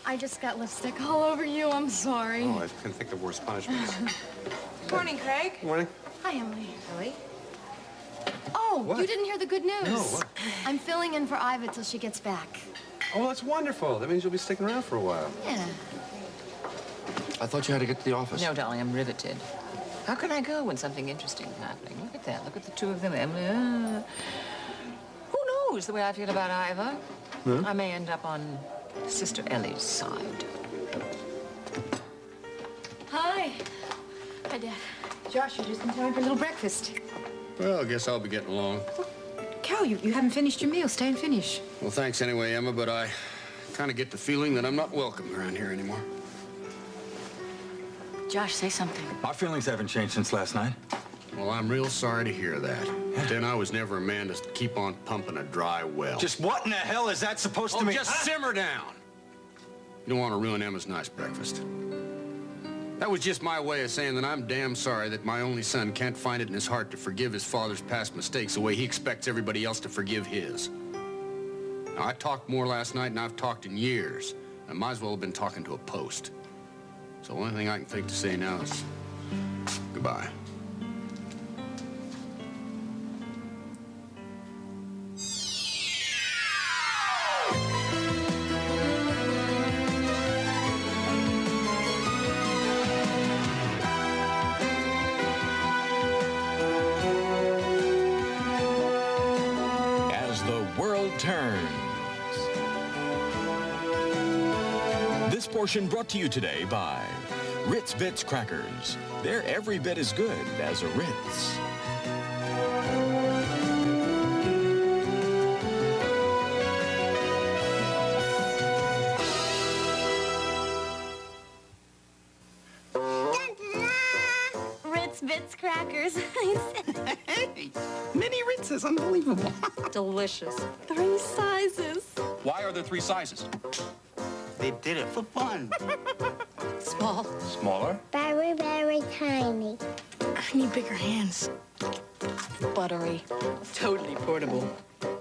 I just got lipstick all over you. I'm sorry. Oh, I can think of worse punishments. Good morning, Craig. Good morning. Hi, Emily. Ellie? Oh, What? you didn't hear the good news. No, what? I'm filling in for Iva till she gets back. Oh, that's wonderful. That means you'll be sticking around for a while. Yeah. I thought you had to get to the office. No, darling, I'm riveted. How can I go when something interesting is happening? Look at that. Look at the two of them, Emily. Who knows the way I feel about Iva? Hmm? I may end up on Sister Ellie's side. Hi. Hi, Dad. Josh, you're just in time for a little breakfast. Well, I guess I'll be getting along. Cal, you haven't finished your meal. Stay and finish. Well, thanks anyway, Emma, but I kind of get the feeling that I'm not welcome around here anymore. Josh, say something. Our feelings haven't changed since last night. Well, I'm real sorry to hear that. But then I was never a man to keep on pumping a dry well. Just what in the hell is that supposed to mean? Just simmer down. You don't want to ruin Emma's nice breakfast. That was just my way of saying that I'm damn sorry that my only son can't find it in his heart to forgive his father's past mistakes the way he expects everybody else to forgive his. Now, I talked more last night than I've talked in years. I might as well have been talking to a post. So the only thing I can think to say now is goodbye. As the world turns. This portion brought to you today by Ritz Bits Crackers. They're every bit as good as a Ritz. Ritz Bits Crackers. Hey, mini Ritzes, unbelievable. Delicious. 3 sizes. Why are there 3 sizes? They did it for fun. Small. Smaller? Very, very tiny. I need bigger hands. Buttery. Totally portable.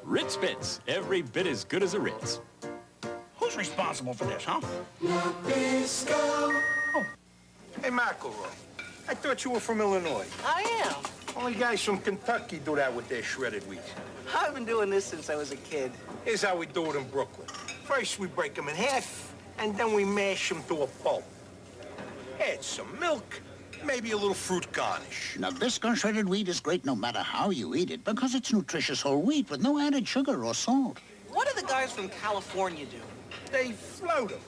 Ritz Bits, every bit as good as a Ritz. Who's responsible for this, huh? Hey, McElroy, I thought you were from Illinois. I am. Only guys from Kentucky do that with their shredded wheat. I've been doing this since I was a kid. Here's how we do it in Brooklyn. First, we break them in half, and then we mash them to a pulp. Add some milk, maybe a little fruit garnish. Nabisco shredded wheat is great no matter how you eat it because it's nutritious whole wheat with no added sugar or salt. What do the guys from California do? They float them.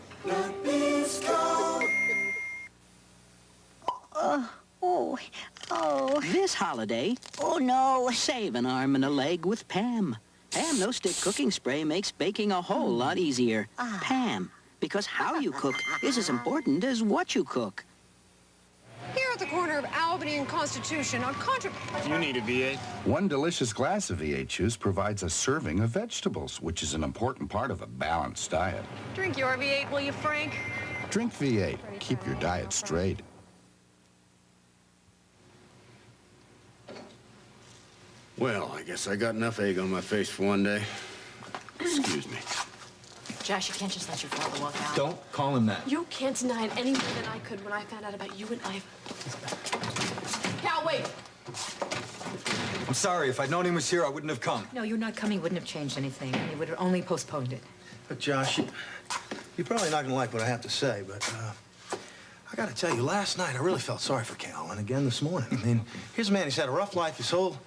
This holiday, oh no, save an arm and a leg with Pam. Pam No-Stick Cooking Spray makes baking a whole lot easier. Pam, because how you cook is as important as what you cook. Here at the corner of Albany and Constitution on You need a V8. One delicious glass of V8 juice provides a serving of vegetables, which is an important part of a balanced diet. Drink your V8, will you, Frank? Drink V8. Keep your diet straight. Well, I guess I got enough egg on my face for one day. Excuse me. Josh, you can't just let your father walk out. Don't call him that. You can't deny it any more than I could when I found out about you and Iva. Cal, wait. I'm sorry. If I'd known he was here, I wouldn't have come. No, you're not coming wouldn't have changed anything. You would have only postponed it. But, Josh, you're probably not going to like what I have to say, but I got to tell you, last night I really felt sorry for Cal, and again this morning. I mean, here's a man, he's had a rough life his whole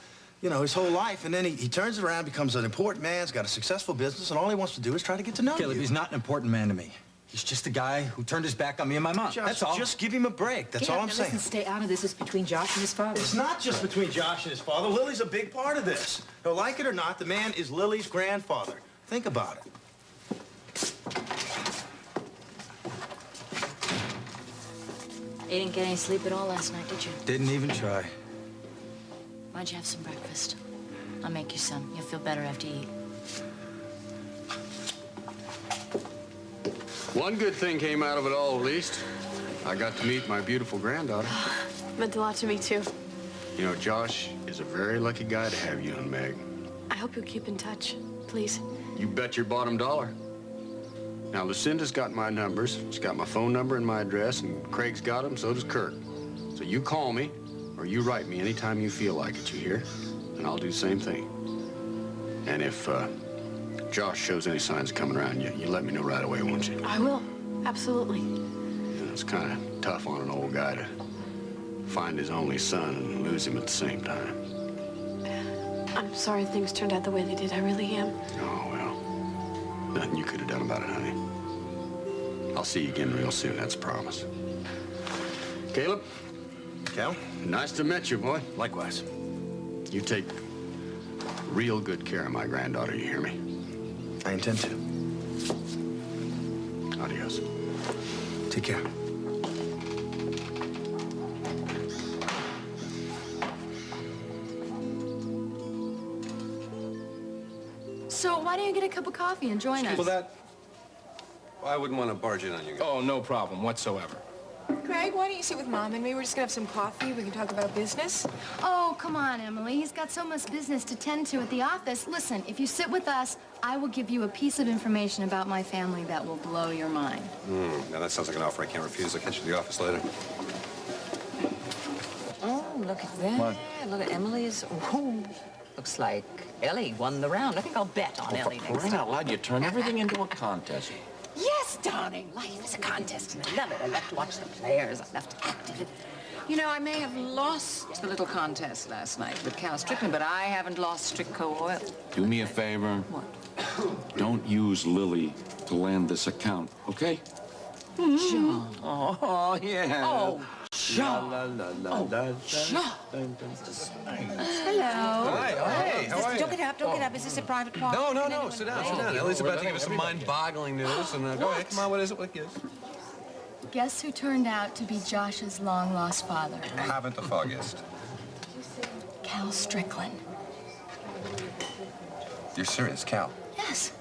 life, and then he turns it around, becomes an important man, he's got a successful business, and all he wants to do is try to get to know Caleb, you. he's not an important man to me. He's just a guy who turned his back on me and my mom. Josh, That's all. just give him a break. That's all I'm saying. Listen, stay out of this. It's between Josh and his father. It's not just between Josh and his father. Lily's a big part of this. No, like it or not, the man is Lily's grandfather. Think about it. You didn't get any sleep at all last night, did you? Didn't even try. Why'd you have some breakfast? I'll make you some. You'll feel better after you eat. One good thing came out of it all, at least. I got to meet my beautiful granddaughter. Meant a lot to me, too. You know, Josh is a very lucky guy to have you and Meg. I hope you'll keep in touch, please. You bet your bottom dollar. Now, Lucinda's got my numbers. She's got my phone number and my address, and Craig's got them, so does Kurt. So you call me, or you write me anytime you feel like it, you hear? And I'll do the same thing. And if Josh shows any signs of coming around, you let me know right away, won't you? I will. Absolutely. It's kind of tough on an old guy to find his only son and lose him at the same time. I'm sorry things turned out the way they did. I really am. Oh, well. Nothing you could have done about it, honey. I'll see you again real soon, that's a promise. Caleb? Cal? Nice to meet you, boy. Likewise. You take real good care of my granddaughter, you hear me? I intend to. Adios. Take care. So why don't you get a cup of coffee and join us? Well, I wouldn't want to barge in on you guys. Oh, no problem whatsoever. Craig, why don't you sit with Mom and me? We're just gonna have some coffee. We can talk about business. Oh, come on, Emily. He's got so much business to tend to at the office. Listen, if you sit with us, I will give you a piece of information about my family that will blow your mind. Now that sounds like an offer I can't refuse. I'll catch you at the office later. Oh, look at that. What? Look at Emily's. Ooh, looks like Ellie won the round. I think I'll bet on Ellie next Crying time. out loud, you turn everything into a contest. Yes, darling. Life is a contest, and I love it. I love to watch the players. I love to act in it. You know, I may have lost the little contest last night with Cal Strickland, but I haven't lost Strickco Oil. Do me a favor. What? Don't use Lily to land this account, okay? John. Oh, yeah. Oh, John. Oh, John. Hello. Hi. Hey, how are you? Don't get up. Don't get up. Is this a private call? No. Sit down. Ellie's about to give us some mind-boggling news. And go ahead. Come on. What is it? What gives? Guess who turned out to be Josh's long-lost father? Haven't the foggiest. Cal Strickland. You're serious, Cal? Yes.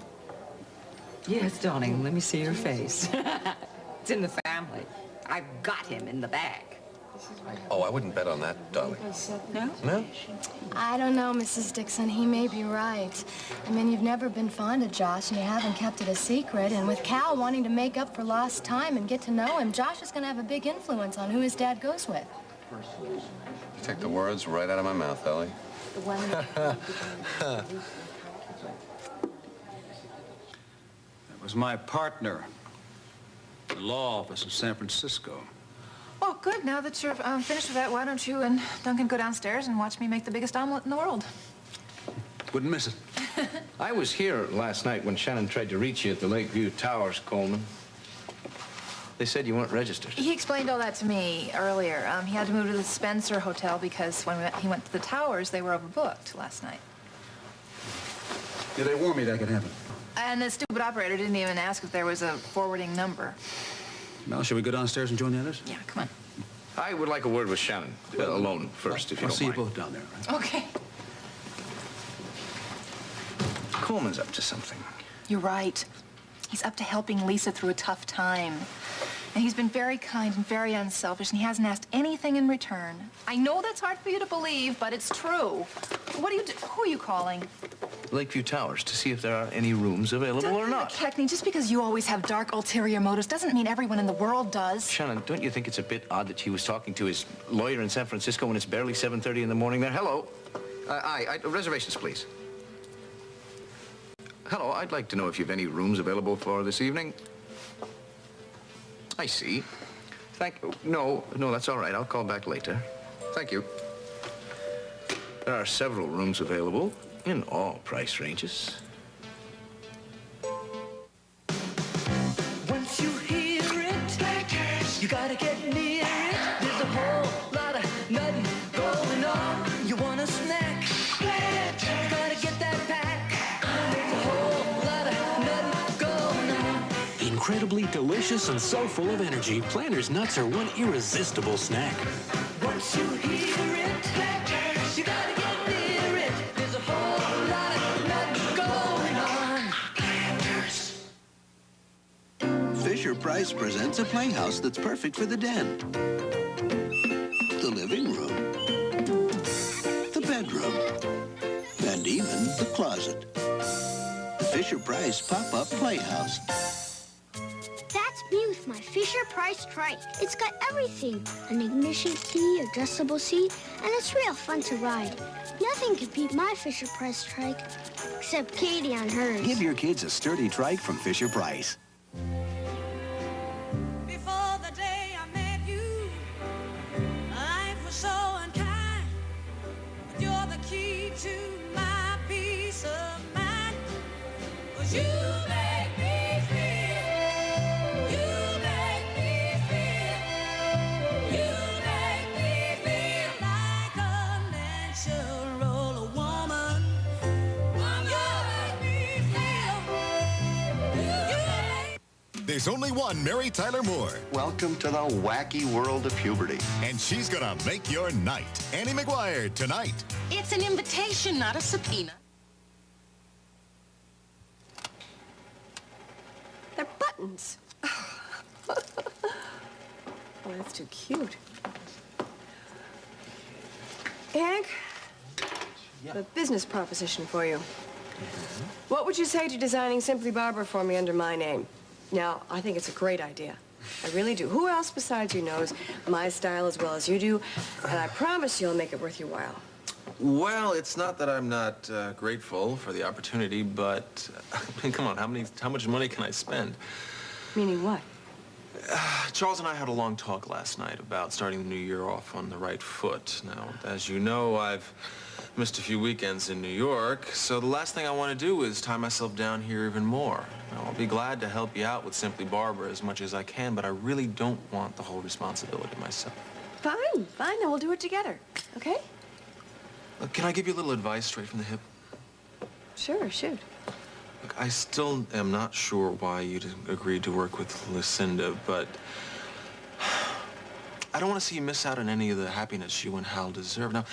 Yes, darling. Let me see your face. It's in the family. I've got him in the bag. Oh, I wouldn't bet on that, darling. No? No? I don't know, Mrs. Dixon. He may be right. I mean, you've never been fond of Josh, and you haven't kept it a secret. And with Cal wanting to make up for lost time and get to know him, Josh is going to have a big influence on who his dad goes with. You take the words right out of my mouth, Ellie. The one That was my partner, the law office in San Francisco. Well, good. Now that you're finished with that, why don't you and Duncan go downstairs and watch me make the biggest omelet in the world? Wouldn't miss it. I was here last night when Shannon tried to reach you at the Lakeview Towers, Coleman. They said you weren't registered. He explained all that to me earlier. He had to move to the Spencer Hotel because when he went to the Towers, they were overbooked last night. Yeah, they warned me that could happen. And the stupid operator didn't even ask if there was a forwarding number. Well, shall we go downstairs and join the others? Yeah, come on. I would like a word with Shannon, alone first, if you I'll don't see mind. you both down there. Right? Okay. Coleman's up to something. You're right. He's up to helping Lisa through a tough time. And he's been very kind and very unselfish, and he hasn't asked anything in return. I know that's hard for you to believe, but it's true. What do you do? Who are you calling? Lakeview Towers, to see if there are any rooms available or not. McKechnie, just because you always have dark, ulterior motives doesn't mean everyone in the world does. Shannon, don't you think it's a bit odd that he was talking to his lawyer in San Francisco when it's barely 7:30 in the morning there? Hello? Reservations, please. Hello, I'd like to know if you have any rooms available for this evening. I see. No, that's all right. I'll call back later. Thank you. There are several rooms available in all price ranges. Once you hear it, you gotta get near it. There's a whole lot of nothing going on. You want a snack? Gotta get that pack. There's a whole lot of nothing going on. Incredibly delicious and so full of energy, Planters nuts are one irresistible snack. Once you hear it, you gotta get near it. There's a whole lot of nothing going on. Planters. Fisher-Price presents a playhouse that's perfect for the den, the living room, the bedroom, and even the closet. The Fisher-Price Pop-Up Playhouse. me with my Fisher-Price trike. It's got everything. An ignition key, adjustable seat, and it's real fun to ride. Nothing can beat my Fisher-Price trike, except Katie on hers. Give your kids a sturdy trike from Fisher-Price. Before the day I met you, life was so unkind. But you're the key to my peace of mind. 'Cause you make me feel, you make me feel, you make me feel like a natural woman. You make me feel, you make. There's only one Mary Tyler Moore. Welcome to the wacky world of puberty. And she's gonna make your night. Annie McGuire, tonight. It's an invitation, not a subpoena. They're buttons. Oh, that's too cute. Hank, a business proposition for you. What would you say to designing Simply Barber for me under my name? Now, I think it's a great idea. I really do. Who else besides you knows my style as well as you do? And I promise you'll make it worth your while. Well, it's not that I'm not grateful for the opportunity, but I mean, come on, how much money can I spend? Meaning what? Charles and I had a long talk last night about starting the new year off on the right foot. Now, as you know, I've missed a few weekends in New York, so the last thing I want to do is tie myself down here even more. Now, I'll be glad to help you out with Simply Barber as much as I can, but I really don't want the whole responsibility myself. Fine, fine, then we'll do it together, okay? Can I give you a little advice straight from the hip? Sure, shoot. Look, I still am not sure why you agreed to work with Lucinda, but I don't want to see you miss out on any of the happiness you and Hal deserve. Now,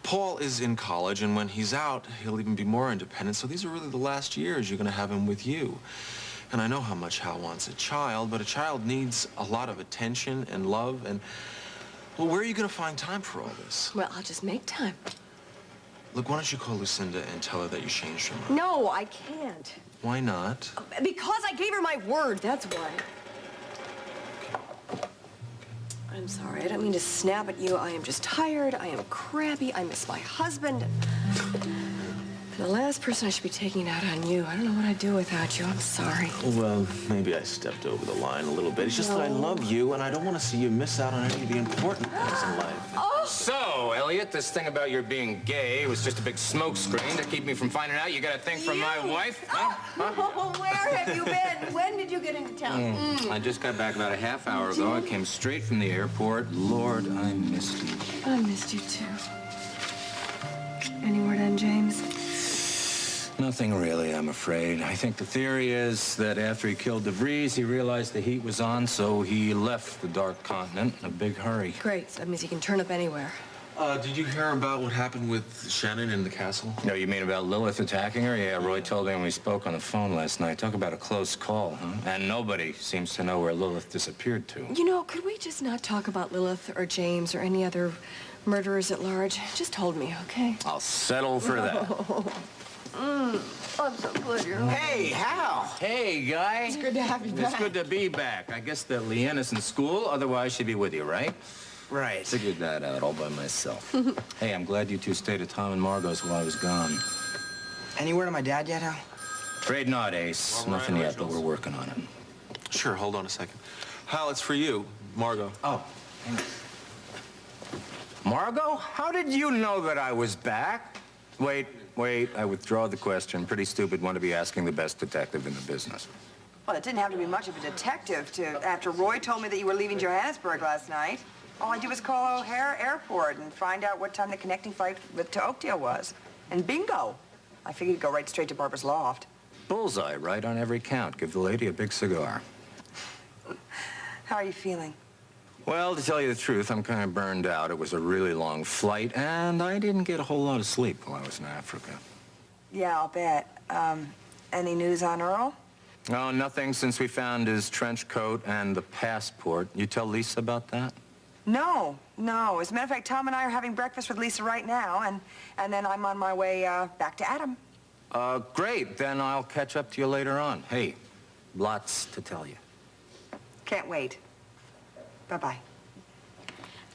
Paul is in college, and when he's out, he'll even be more independent, so these are really the last years you're going to have him with you. And I know how much Hal wants a child, but a child needs a lot of attention and love, and, well, where are you going to find time for all this? Well, I'll just make time. Look, why don't you call Lucinda and tell her that you changed your mind? No, I can't. Why not? Because I gave her my word, that's why. I'm sorry, I don't mean to snap at you. I am just tired, I am crabby, I miss my husband. The last person I should be taking it out on you. I don't know what I'd do without you. I'm sorry. Well, maybe I stepped over the line a little bit. It's just that I love you, and I don't want to see you miss out on any of the important things in life. Oh! So, Elliot, this thing about your being gay was just a big smokescreen to keep me from finding out you got a thing from my wife? Huh? Oh, where have you been? When did you get into town? I just got back about a half hour ago. I came straight from the airport. Lord, I missed you. I missed you, too. Any word on James? Nothing really, I'm afraid. I think the theory is that after he killed DeVries, he realized the heat was on, so he left the Dark Continent in a big hurry. Great. That means he can turn up anywhere. Did you hear about what happened with Shannon in the castle? No, you mean about Lilith attacking her? Yeah, Roy told me when we spoke on the phone last night. Talk about a close call, huh? And nobody seems to know where Lilith disappeared to. You know, could we just not talk about Lilith or James or any other murderers at large? Just hold me, okay? I'll settle for that. I'm so glad you're home. Hey, Hal! Hey, guy. It's good to have you back. It's good to be back. I guess that Leanna's in school, otherwise she'd be with you, right? Right. Figured that out all by myself. Hey, I'm glad you two stayed at Tom and Margot's while I was gone. Any word on my dad yet, Hal? Afraid not, Ace. Well, Nothing Ryan yet, but Reynolds. we're working on it. Sure, hold on a second. Hal, it's for you, Margot. Oh, thanks. Margot, how did you know that I was back? Wait, I withdraw the question. Pretty stupid one to be asking the best detective in the business. Well, it didn't have to be much of a detective after Roy told me that you were leaving Johannesburg last night. All I did was call O'Hare Airport and find out what time the connecting flight to Oakdale was. And bingo! I figured you'd go right straight to Barbara's loft. Bullseye, right on every count. Give the lady a big cigar. How are you feeling? Well, to tell you the truth, I'm kind of burned out. It was a really long flight, and I didn't get a whole lot of sleep while I was in Africa. Yeah, I'll bet. Any news on Earl? No, nothing since we found his trench coat and the passport. You tell Lisa about that? No. As a matter of fact, Tom and I are having breakfast with Lisa right now, and then I'm on my way back to Adam. Great. Then I'll catch up to you later on. Hey, lots to tell you. Can't wait. Bye-bye.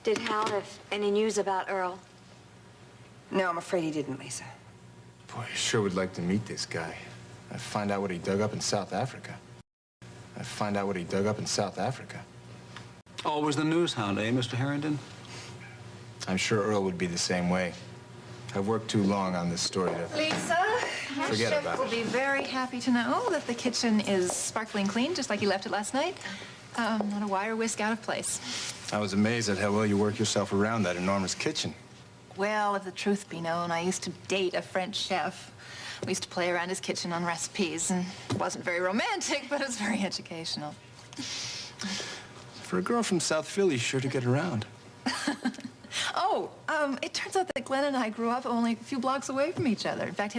Did Hal have any news about Earl? No, I'm afraid he didn't, Lisa. Boy, I sure would like to meet this guy. I'd find out what he dug up in South Africa. Always the news hound, eh, Mr. Harrington? I'm sure Earl would be the same way. I've worked too long on this story to... Lisa, our Forget chef about will it. be very happy to know that the kitchen is sparkling clean, just like he left it last night. Not a wire whisk out of place. I was amazed at how well you work yourself around that enormous kitchen. Well, if the truth be known, I used to date a French chef. We used to play around his kitchen on recipes, and it wasn't very romantic, but it was very educational. For a girl from South Philly, sure to get around. Oh, it turns out that Glenn and I grew up only a few blocks away from each other. In fact,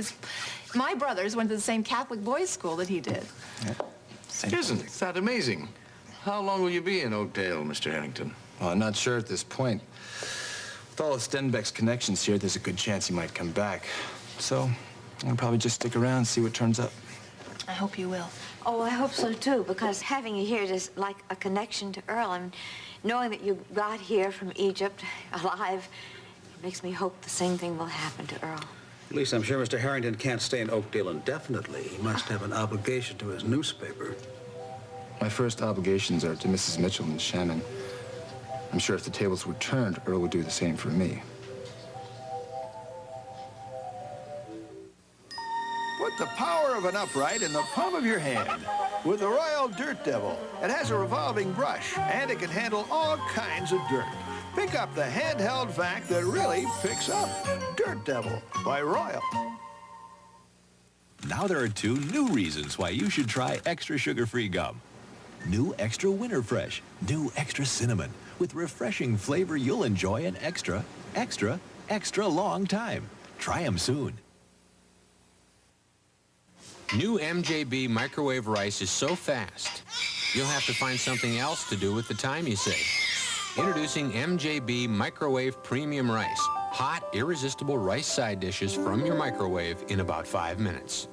my brothers went to the same Catholic boys' school that he did. Isn't that amazing? How long will you be in Oakdale, Mr. Harrington? Well, I'm not sure at this point. With all of Stenbeck's connections here, there's a good chance he might come back. So, I'll probably just stick around and see what turns up. I hope you will. Oh, I hope so, too, because having you here is like a connection to Earl. I mean, knowing that you got here from Egypt alive, it makes me hope the same thing will happen to Earl. Lisa, I'm sure Mr. Harrington can't stay in Oakdale indefinitely. He must have an obligation to his newspaper. My first obligations are to Mrs. Mitchell and Shannon. I'm sure if the tables were turned, Earl would do the same for me. Put the power of an upright in the palm of your hand with the Royal Dirt Devil. It has a revolving brush, and it can handle all kinds of dirt. Pick up the handheld vac that really picks up. Dirt Devil by Royal. Now there are 2 new reasons why you should try extra sugar-free gum. New Extra Winter Fresh, new Extra Cinnamon, with refreshing flavor you'll enjoy an extra, extra, extra long time. Try them soon. New MJB microwave rice is so fast, you'll have to find something else to do with the time you save. Introducing MJB Microwave Premium Rice. Hot, irresistible rice side dishes from your microwave in about 5 minutes.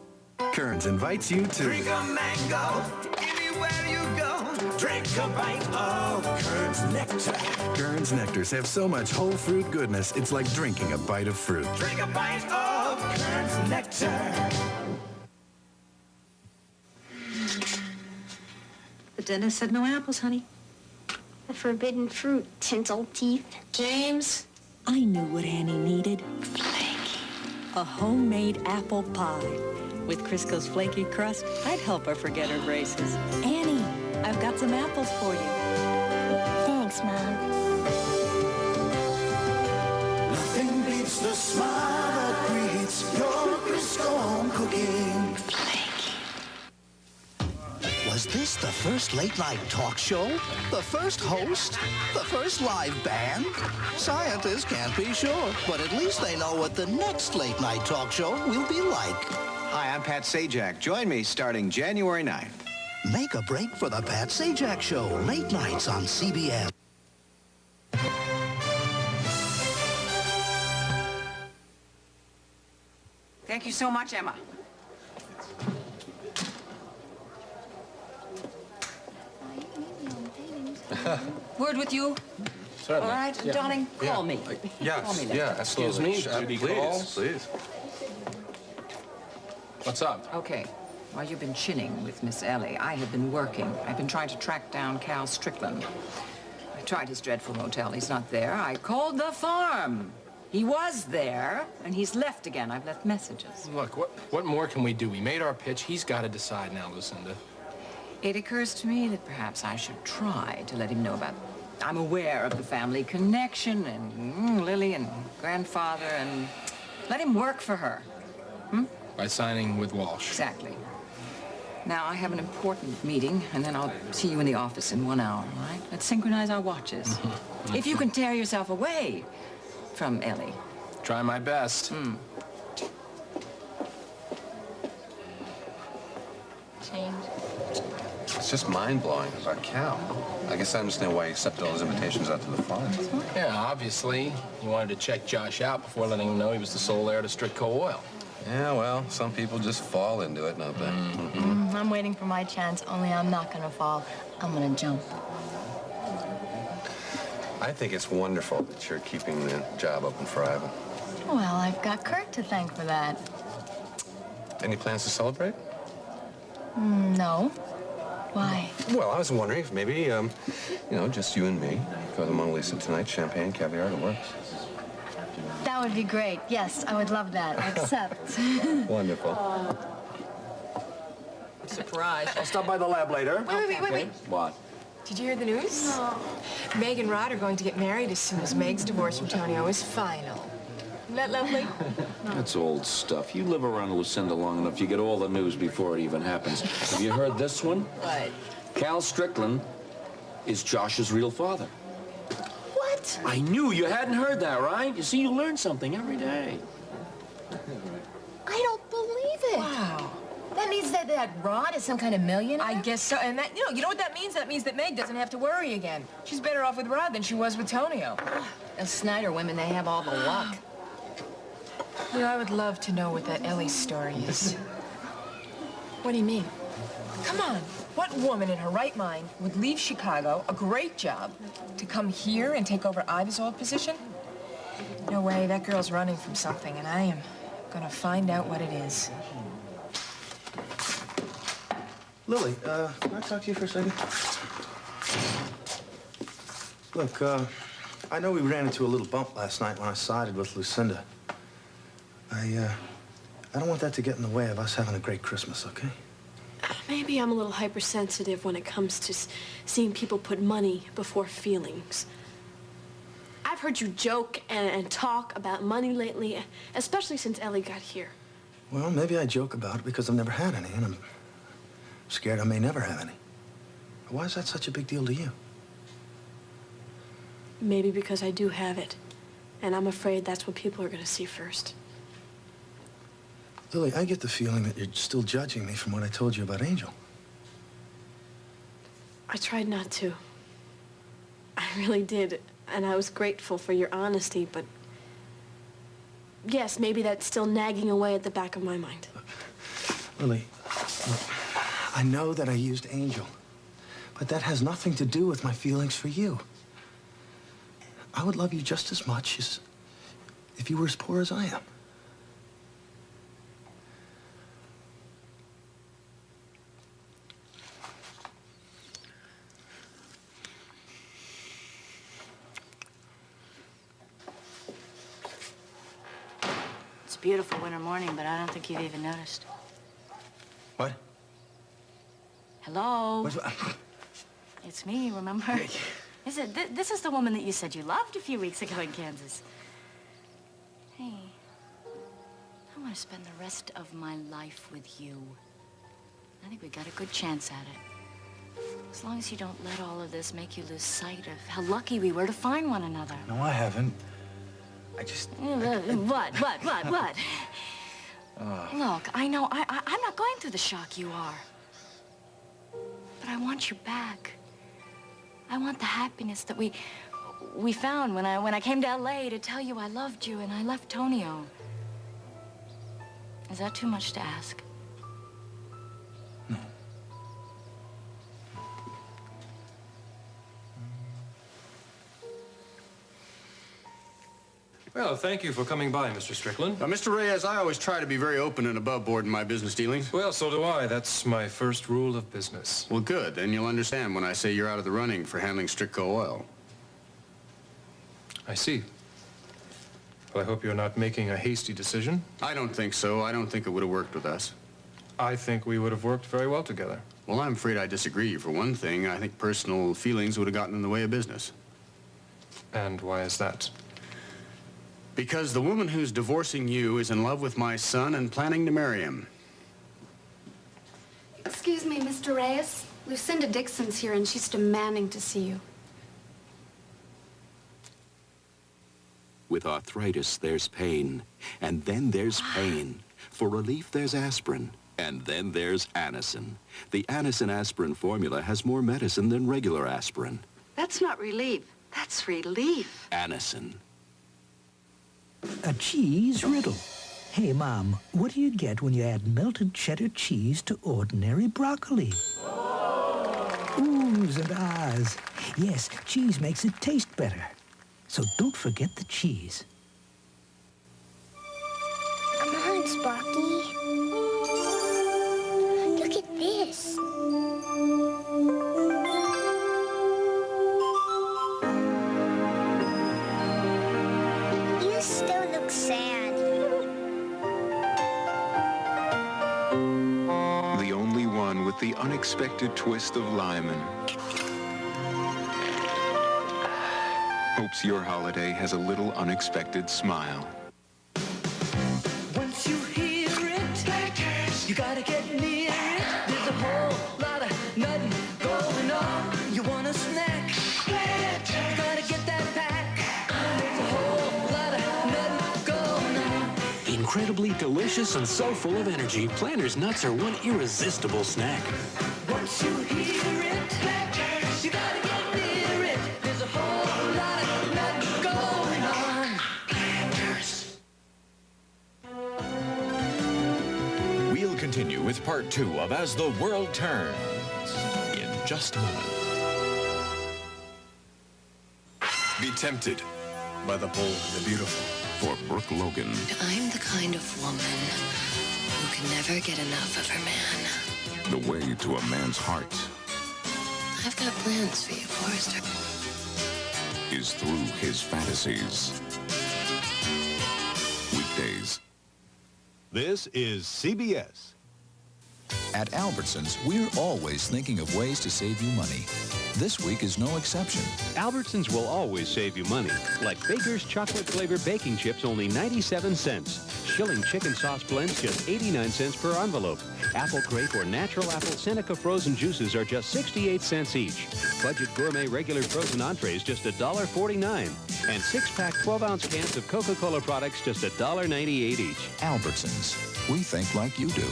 Kearns invites you to... Drink a mango, anywhere you go. Drink a bite of Kearns Nectar. Kearns Nectars have so much whole fruit goodness, it's like drinking a bite of fruit. Drink a bite of Kearns Nectar. The dentist said no apples, honey. The forbidden fruit, tinsel teeth. James, I knew what Annie needed. Flaky. A homemade apple pie. With Crisco's flaky crust, I'd help her forget her braces. Annie, I've got some apples for you. Thanks, Mom. Nothing beats the smile that greets your Crisco home cooking. Was this the first late-night talk show? The first host? The first live band? Scientists can't be sure, but at least they know what the next late-night talk show will be like. Hi, I'm Pat Sajak. Join me starting January 9th. Make a break for the Pat Sajak Show, late nights on CBS. Thank you so much, Emma. Word with you. Certainly. All right, Yeah. darling, Yeah. call me. Yes, Call me later. yeah, absolutely. Excuse me, duty calls. Please. What's up? Okay. While you've been chinning with Miss Ellie, I have been working. I've been trying to track down Cal Strickland. I tried his dreadful motel. He's not there. I called the farm. He was there, and he's left again. I've left messages. Look, what more can we do? We made our pitch. He's got to decide now, Lucinda. It occurs to me that perhaps I should try to let him know about... I'm aware of the family connection and Lily and grandfather and let him work for her. By signing with Walsh. Exactly. Now, I have an important meeting, and then I'll see you in the office in 1 hour, all right? Let's synchronize our watches. If you can tear yourself away from Ellie. Try my best. James. It's just mind-blowing about Cal. I guess I understand why he accepted all his invitations out to the farm. Yeah, obviously. He wanted to check Josh out before letting him know he was the sole heir to Stritco Oil. Yeah, well, some people just fall into it, don't they? I'm waiting for my chance, only I'm not gonna fall. I'm gonna jump. I think it's wonderful that you're keeping the job open for Ivan. Well, I've got Kurt to thank for that. Any plans to celebrate? No. Why? Well, I was wondering if maybe, you know, just you and me go to the Mona Lisa tonight, champagne, caviar, it works. That would be great. Yes, I would love that. I accept. Wonderful. Surprise. I'll stop by the lab later. Wait. What? Did you hear the news? No. Meg and Rod are going to get married as soon as Meg's divorce from Tonio is final. Isn't that lovely? That's old stuff. You live around Lucinda long enough, you get all the news before it even happens. Have you heard this one? What? Cal Strickland is Josh's real father. What? I knew you hadn't heard that, right? You see, you learn something every day. I don't believe it. Wow. That means that Rod is some kind of millionaire? I guess so. And that, you know what that means? That means that Meg doesn't have to worry again. She's better off with Rod than she was with Tonio. Those Snyder women, they have all the luck. You know, I would love to know what that Ellie story is. What do you mean? Come on. What woman in her right mind would leave Chicago, a great job, to come here and take over Iva's old position? No way. That girl's running from something, and I am gonna find out what it is. Lily, can I talk to you for a second? Look, I know we ran into a little bump last night when I sided with Lucinda. I don't want that to get in the way of us having a great Christmas, okay? Maybe I'm a little hypersensitive when it comes to seeing people put money before feelings. I've heard you joke and talk about money lately, especially since Ellie got here. Well, maybe I joke about it because I've never had any, and I'm scared I may never have any. Why is that such a big deal to you? Maybe because I do have it, and I'm afraid that's what people are going to see first. Lily, I get the feeling that you're still judging me from what I told you about Angel. I tried not to. I really did, and I was grateful for your honesty, but yes, maybe that's still nagging away at the back of my mind. Lily, look, I know that I used Angel, but that has nothing to do with my feelings for you. I would love you just as much as if you were as poor as I am. It's a beautiful winter morning, but I don't think you've even noticed. What? Hello? It's me, remember? Is it? This is the woman that you said you loved a few weeks ago in Kansas. Hey, I want to spend the rest of my life with you. I think we got a good chance at it. As long as you don't let all of this make you lose sight of how lucky we were to find one another. No, I haven't. I just... What? Look, I know I'm not going through the shock you are. But I want you back. I want the happiness that we found when I came to L.A. to tell you I loved you and I left Tonio. Is that too much to ask? No. Well, thank you for coming by, Mr. Strickland. Mr. Reyes, I always try to be very open and above board in my business dealings. Well, so do I. That's my first rule of business. Well, good. Then you'll understand when I say you're out of the running for handling Strickco oil. I see. Well, I hope you're not making a hasty decision. I don't think so. I don't think it would have worked with us. I think we would have worked very well together. Well, I'm afraid I disagree. For one thing, I think personal feelings would have gotten in the way of business. And why is that? Because the woman who's divorcing you is in love with my son and planning to marry him. Excuse me, Mr. Reyes. Lucinda Dixon's here, and she's demanding to see you. With arthritis, there's pain. And then there's pain. For relief, there's aspirin. And then there's Anacin. The Anacin aspirin formula has more medicine than regular aspirin. That's not relief. That's relief. Anacin. A cheese riddle. Hey, Mom, what do you get when you add melted cheddar cheese to ordinary broccoli? Ooh, oohs and ahs. Yes, cheese makes it taste better. So don't forget the cheese. Come on, Sparky. Look at this. You still look sad. The only one with the unexpected twist of Lyman. Hopes your holiday has a little unexpected smile. Once you hear it, you gotta get near it. There's a whole lot of nothing going on. You want a snack? You gotta get that pack. There's a whole lot of nothing going on. Incredibly delicious and so full of energy, Planters nuts are one irresistible snack. Once you hear it, you gotta get near it. There's a whole lot of nothing going on. Planters. We'll continue with part 2 of As the World Turns in just a moment. Be tempted by the bold and the beautiful. For Brooke Logan. I'm the kind of woman who can never get enough of her man. The way to a man's heart I've got plans for you, Forrester. is through his fantasies. Weekdays. This is CBS. At Albertsons, we're always thinking of ways to save you money. This week is no exception. Albertsons will always save you money. Like Baker's chocolate-flavored baking chips, only 97 cents. Schilling chicken sauce blends, just 89 cents per envelope. Apple Crepe or Natural Apple Seneca frozen juices are just 68 cents each. Budget Gourmet regular frozen entrees, just $1.49. And 6-pack 12-ounce cans of Coca-Cola products, just $1.98 each. Albertsons. We think like you do.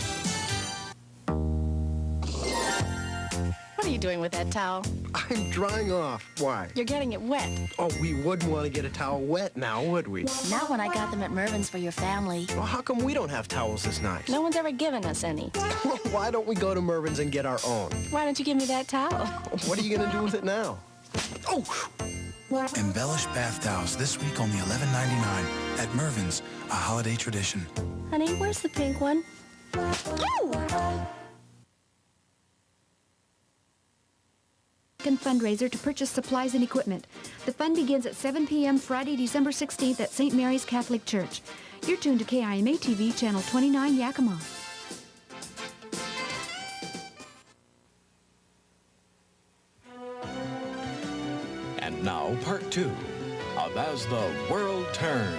What are you doing with that towel? I'm drying off. Why? You're getting it wet. Oh, we wouldn't want to get a towel wet now, would we? Not when I got them at Mervin's for your family. Well, how come we don't have towels this nice? No one's ever given us any. Well, why don't we go to Mervin's and get our own? Why don't you give me that towel? What are you going to do with it now? Oh! Embellished bath towels this week only $11.99 at Mervin's, a holiday tradition. Honey, where's the pink one? Ooh! Fundraiser to purchase supplies and equipment. The fund begins at 7 p.m. Friday, December 16th at St. Mary's Catholic Church. You're tuned to KIMA TV, Channel 29, Yakima. And now, part 2 of As the World Turns.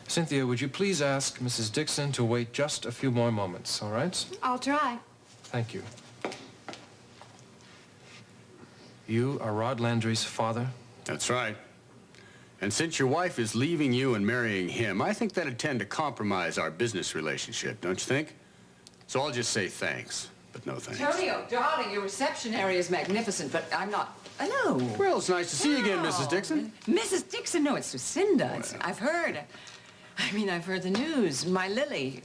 Cynthia, would you please ask Mrs. Dixon to wait just a few more moments, all right? I'll try. Thank you. You are Rod Landry's father? That's right. And since your wife is leaving you and marrying him, I think that'd tend to compromise our business relationship, don't you think? So I'll just say thanks, but no thanks. Antonio, darling, your reception area is magnificent, but I'm not... Hello. Well, it's nice to see you again, Mrs. Dixon. Mrs. Dixon? No, it's Lucinda. I've heard the news. My Lily.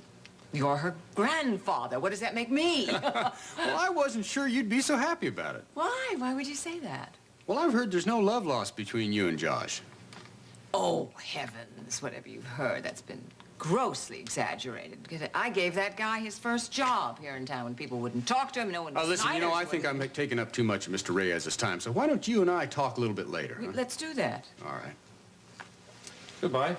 You're her grandfather. What does that make me? Well, I wasn't sure you'd be so happy about it. Why? Why would you say that? Well, I've heard there's no love lost between you and Josh. Oh, heavens. Whatever you've heard, that's been grossly exaggerated. Because I gave that guy his first job here in town when people wouldn't talk to him. No one was Listen, you know, I think I'm taking up too much of Mr. Reyes's time, so why don't you and I talk a little bit later? Huh? Let's do that. All right. Goodbye.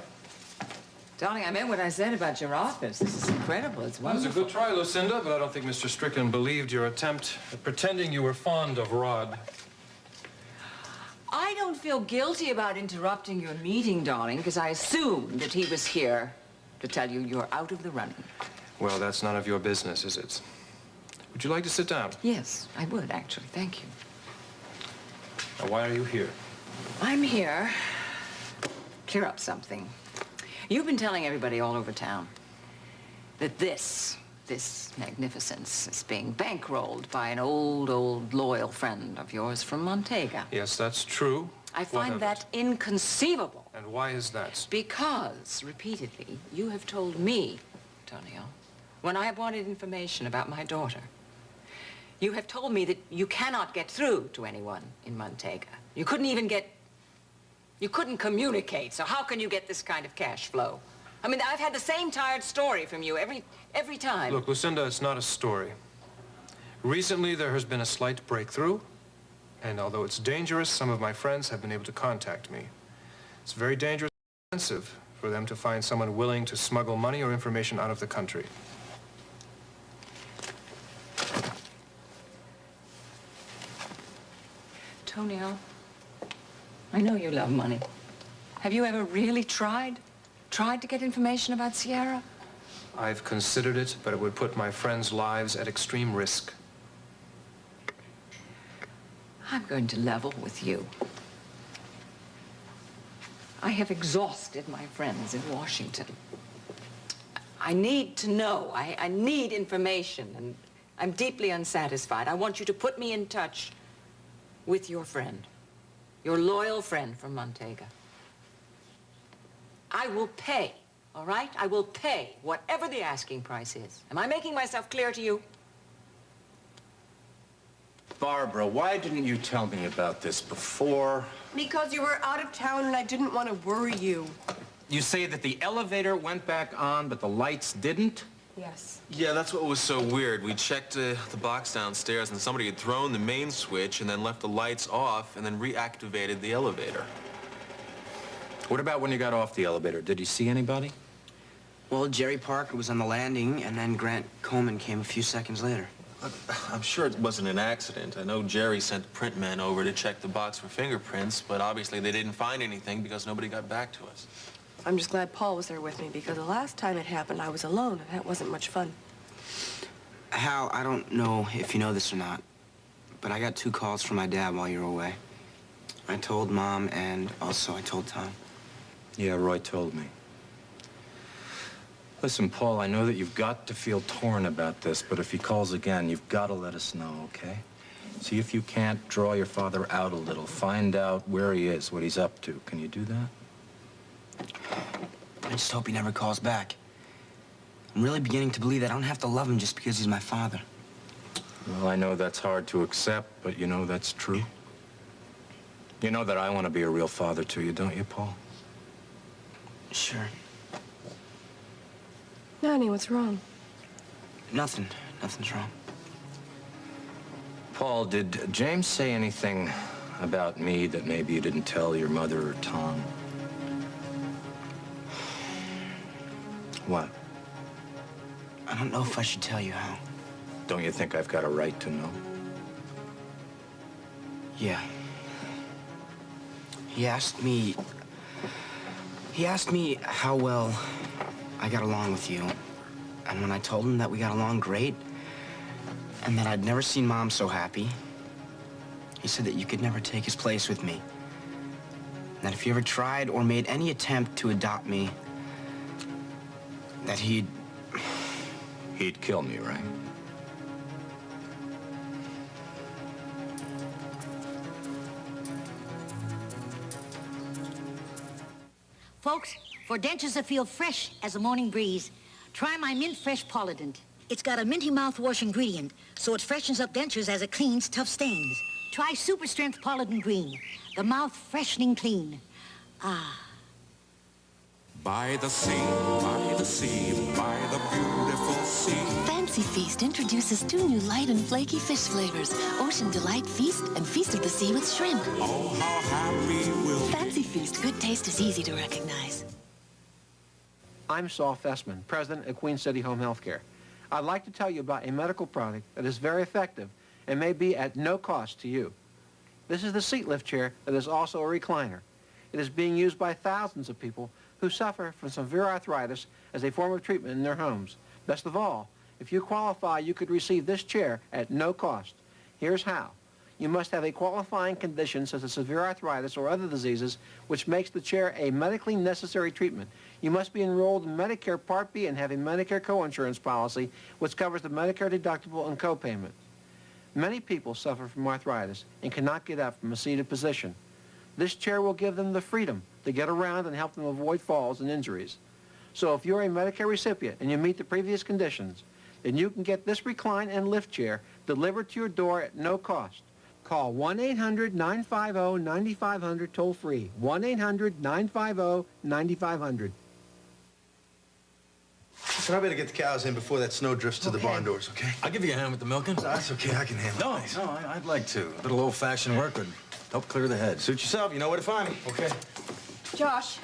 Darling, I meant what I said about your office. This is incredible. It's wonderful. That was a good try, Lucinda, but I don't think Mr. Strickland believed your attempt at pretending you were fond of Rod. I don't feel guilty about interrupting your meeting, darling, because I assumed that he was here to tell you you're out of the running. Well, that's none of your business, is it? Would you like to sit down? Yes, I would, actually. Thank you. Now, why are you here? I'm here to clear up something. You've been telling everybody all over town that this magnificence is being bankrolled by an old, loyal friend of yours from Montega. Yes, that's true. I find that inconceivable. And why is that? Because, repeatedly, you have told me, Antonio, when I have wanted information about my daughter. You have told me that you cannot get through to anyone in Montega. You couldn't communicate, so how can you get this kind of cash flow? I mean, I've had the same tired story from you every time. Look, Lucinda, it's not a story. Recently, there has been a slight breakthrough, and although it's dangerous, some of my friends have been able to contact me. It's very dangerous and expensive for them to find someone willing to smuggle money or information out of the country. Tonio, I know you love money. Have you ever really tried to get information about Sierra? I've considered it, but it would put my friends' lives at extreme risk. I'm going to level with you. I have exhausted my friends in Washington. I need to know. I need information, and I'm deeply unsatisfied. I want you to put me in touch with your friend, your loyal friend from Montega. I will pay, all right? I will pay whatever the asking price is. Am I making myself clear to you? Barbara, why didn't you tell me about this before? Because you were out of town and I didn't want to worry you. You say that the elevator went back on, but the lights didn't? Yes. Yeah, that's what was so weird. We checked the box downstairs, and somebody had thrown the main switch and then left the lights off and then reactivated the elevator. What about when you got off the elevator? Did you see anybody? Well, Jerry Parker was on the landing, and then Grant Coleman came a few seconds later. I'm sure it wasn't an accident. I know Jerry sent the print men over to check the box for fingerprints, but obviously they didn't find anything because nobody got back to us. I'm just glad Paul was there with me, because the last time it happened, I was alone, and that wasn't much fun. Hal, I don't know if you know this or not, but I got 2 calls from my dad while you were away. I told Mom, and also I told Tom. Yeah, Roy told me. Listen, Paul, I know that you've got to feel torn about this, but if he calls again, you've got to let us know, okay? See if you can't draw your father out a little. Find out where he is, what he's up to. Can you do that? I just hope he never calls back. I'm really beginning to believe that I don't have to love him just because he's my father. Well, I know that's hard to accept, but you know that's true. You know that I want to be a real father to you, don't you, Paul? Sure. Nanny, what's wrong? Nothing. Nothing's wrong. Paul, did James say anything about me that maybe you didn't tell your mother or Tom? What? I don't know if I should tell you, Hal. Don't you think I've got a right to know? Yeah. He asked me how well I got along with you. And when I told him that we got along great, and that I'd never seen Mom so happy, he said that you could never take his place with me. And that if you ever tried or made any attempt to adopt me, that he'd kill me, right? Folks, for dentures that feel fresh as a morning breeze, try my Mint Fresh Polident. It's got a minty mouthwash ingredient, so it freshens up dentures as it cleans tough stains. Try Super Strength Polident Green, the mouth-freshening clean. Ah. By the sea, by the sea, by the beautiful sea. Fancy Feast introduces 2 new light and flaky fish flavors. Ocean Delight Feast and Feast of the Sea with shrimp. Oh, how happy we'll be. Fancy Feast, good taste is easy to recognize. I'm Saul Fessman, president of Queen City Home Healthcare. I'd like to tell you about a medical product that is very effective and may be at no cost to you. This is the seat lift chair that is also a recliner. It is being used by thousands of people who suffer from severe arthritis as a form of treatment in their homes. Best of all, if you qualify, you could receive this chair at no cost. Here's how. You must have a qualifying condition such as severe arthritis or other diseases which makes the chair a medically necessary treatment. You must be enrolled in Medicare Part B and have a Medicare coinsurance policy which covers the Medicare deductible and copayment. Many people suffer from arthritis and cannot get up from a seated position. This chair will give them the freedom to get around and help them avoid falls and injuries. So if you're a Medicare recipient and you meet the previous conditions, then you can get this recline and lift chair delivered to your door at no cost. Call 1-800-950-9500 toll free. 1-800-950-9500. Listen, I better get the cows in before that snow drifts to the barn doors, okay? I'll give you a hand with the milking. No, that's okay. I can handle it. No, I'd like to. A little old-fashioned work would help clear the head. Suit yourself. You know where to find me. Okay. Josh,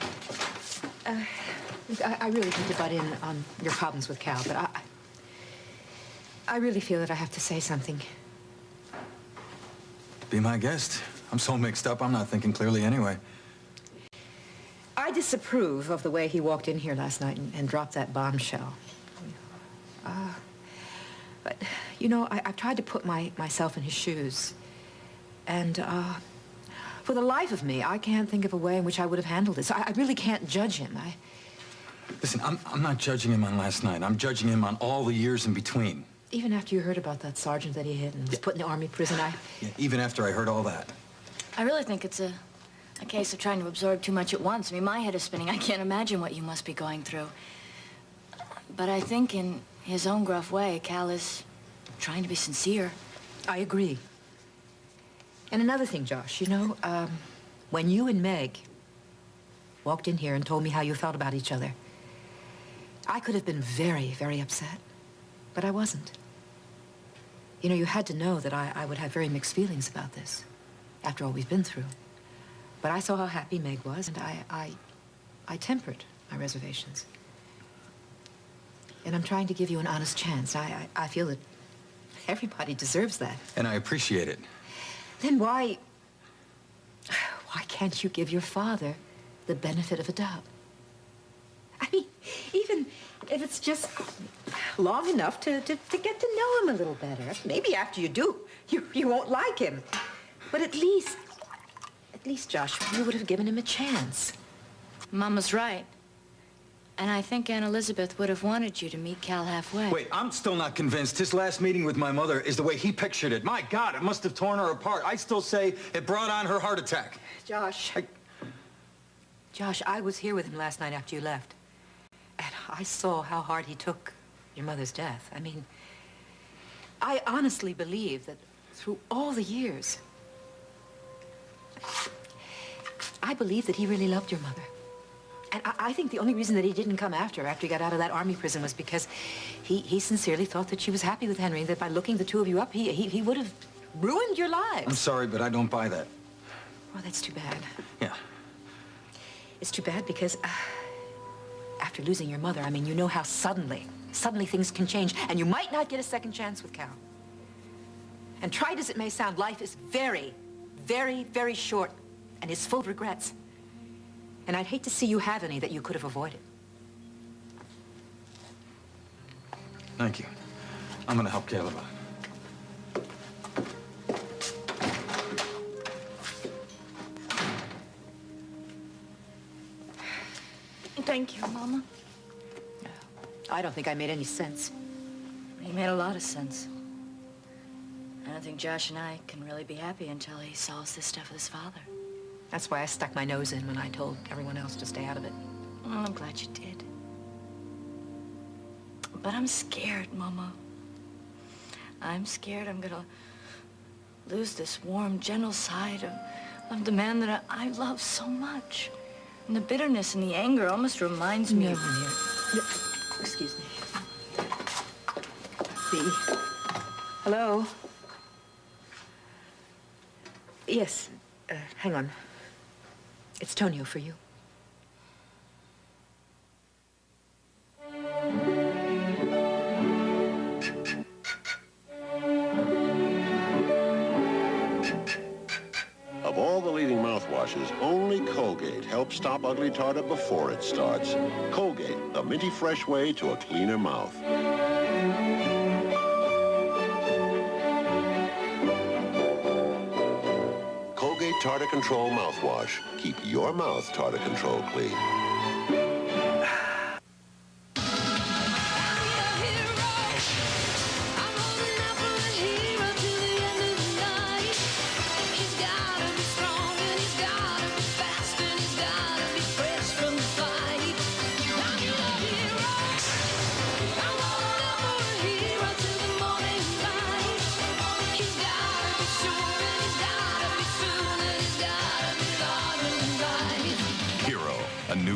I really hate to butt in on your problems with Cal, but I really feel that I have to say something. Be my guest. I'm so mixed up, I'm not thinking clearly anyway. I disapprove of the way he walked in here last night and dropped that bombshell. But, you know, I've tried to put myself in his shoes. And, for the life of me, I can't think of a way in which I would have handled this. I really can't judge him. Listen, I'm not judging him on last night. I'm judging him on all the years in between. Even after you heard about that sergeant that he hit and was put in the army prison, Yeah, even after I heard all that. I really think it's a case of trying to absorb too much at once. I mean, my head is spinning. I can't imagine what you must be going through. But I think in his own gruff way, Cal is trying to be sincere. I agree. And another thing, Josh, you know, when you and Meg walked in here and told me how you felt about each other, I could have been very, very upset, but I wasn't. You know, you had to know that I would have very mixed feelings about this after all we've been through. But I saw how happy Meg was, and I tempered my reservations. And I'm trying to give you an honest chance. I feel that everybody deserves that. And I appreciate it. Then why can't you give your father the benefit of a doubt? I mean, even if it's just long enough to get to know him a little better. Maybe after you do, you won't like him. But at least, Josh, you would have given him a chance. Mama's right. And I think Aunt Elizabeth would have wanted you to meet Cal halfway. Wait, I'm still not convinced. His last meeting with my mother is the way he pictured it. My God, it must have torn her apart. I still say it brought on her heart attack. Josh, I was here with him last night after you left. And I saw how hard he took your mother's death. I mean, I honestly believe that through all the years, I believe that he really loved your mother. And I think the only reason that he didn't come after he got out of that army prison was because he sincerely thought that she was happy with Henry, and that by looking the two of you up, he would have ruined your lives. I'm sorry, but I don't buy that. Well, that's too bad. Yeah. It's too bad because after losing your mother, I mean, you know how suddenly things can change, and you might not get a second chance with Cal. And tried as it may sound, life is very, very, very short and is full of regrets. And I'd hate to see you have any that you could have avoided. Thank you. I'm gonna help Caleb out. Thank you, Mama. I don't think I made any sense. He made a lot of sense. I don't think Josh and I can really be happy until he solves this stuff with his father. That's why I stuck my nose in when I told everyone else to stay out of it. Well, I'm glad you did. But I'm scared, Mama. I'm scared I'm gonna lose this warm, gentle side of the man that I love so much. And the bitterness and the anger almost reminds me of... Excuse me. Bea. Hello? Yes. Hang on. It's Tonio for you. Of all the leading mouthwashes, only Colgate helps stop ugly tartar before it starts. Colgate, the minty fresh way to a cleaner mouth. Colgate Tartar Control Mouthwash. Keep your mouth tartar control clean.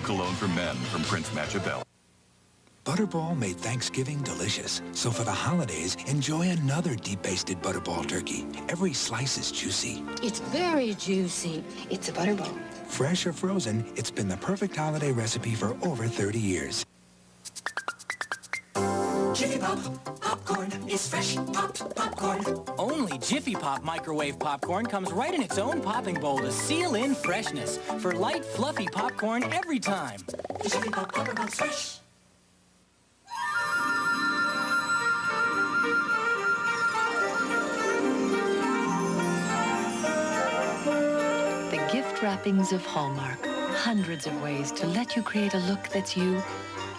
cologne for men from Prince Machiavelli. Butterball made Thanksgiving delicious. So for the holidays, enjoy another deep-basted Butterball turkey. Every slice is juicy. It's very juicy. It's a Butterball. Fresh or frozen, it's been the perfect holiday recipe for over 30 years. Jiffy Pop popcorn is fresh popped popcorn. Only Jiffy Pop microwave popcorn comes right in its own popping bowl to seal in freshness for light, fluffy popcorn every time. Jiffy Pop popcorn's fresh. The gift wrappings of Hallmark. Hundreds of ways to let you create a look that's you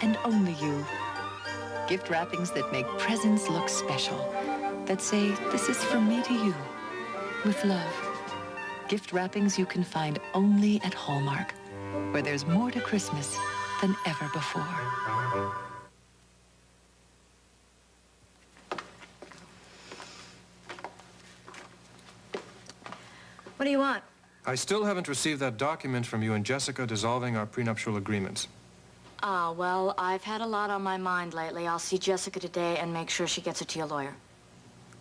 and only you. Gift wrappings that make presents look special, that say, this is from me to you, with love. Gift wrappings you can find only at Hallmark, where there's more to Christmas than ever before. What do you want? I still haven't received that document from you and Jessica dissolving our prenuptial agreements. Ah, well, I've had a lot on my mind lately. I'll see Jessica today and make sure she gets it to your lawyer.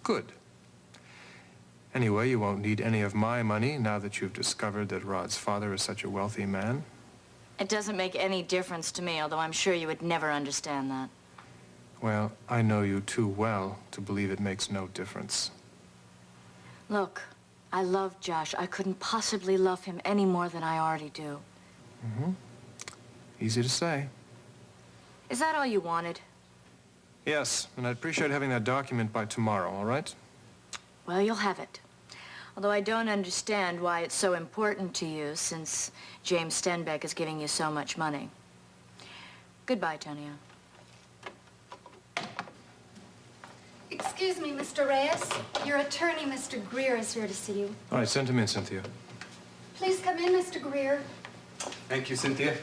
Good. Anyway, you won't need any of my money now that you've discovered that Rod's father is such a wealthy man. It doesn't make any difference to me, although I'm sure you would never understand that. Well, I know you too well to believe it makes no difference. Look, I love Josh. I couldn't possibly love him any more than I already do. Mm-hmm. Easy to say. Is that all you wanted? Yes, and I'd appreciate having that document by tomorrow, all right? Well, you'll have it. Although I don't understand why it's so important to you, since James Stenbeck is giving you so much money. Goodbye, Tonio. Excuse me, Mr. Reyes. Your attorney, Mr. Greer, is here to see you. All right, send him in, Cynthia. Please come in, Mr. Greer. Thank you, Cynthia.